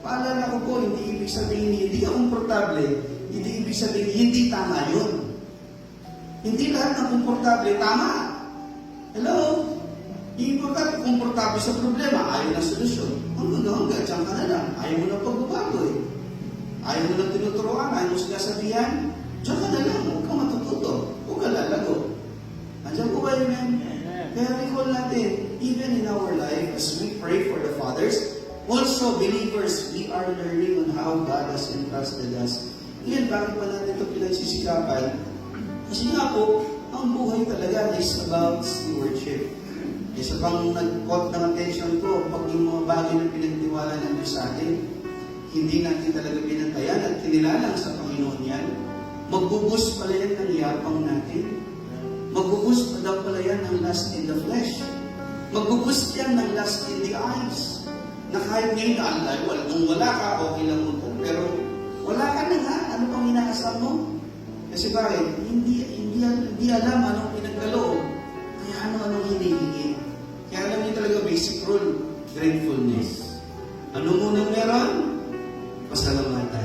Paalala ko po, hindi ibig sabihin hindi ka komportable, hindi ibig sabihin hindi tama yun. Hindi lahat ng komportable tama. Hello? Importante, komportable sa problema, ayaw na solusyon. Hanggang dyan ka na lang. Ayaw mo na pagbabago eh. Ayaw mo na tinuturuan, ayaw mo sinasabihan. Diyan ka na lang, huwag ka matututo. Huwag ka lalago. Andiyan po ba yun, man? Kaya recall natin, even in our life, as we pray for the fathers, also believers, we are learning on how God has entrusted us. Ngayon, bakit pa natin ito pinagsisikapan? Kasi nga po, ang buhay talaga is about stewardship. Isa pang nag-caught ng attention ko, pag yung mga bagay na pinagtiwala ng Diyos sa atin, hindi natin talaga pinantayan at kinilalang sa Panginoon yan, magbubus pala yan ng yapang natin. Magbubus pa daw pala yan ng lust in the flesh. Magbubus yan ng lust in the eyes. Na kahit ngayon na Allah, nung wala ka, okay lang mo. Pero wala ka na nga, ano pang inaasal mo? Kasi bakit? Hindi alam anong pinagkaloob. Kaya anong hinihingi. Kaya alam niyo talaga basic rule, gratefulness. Ano munang meron? Pasalamatan.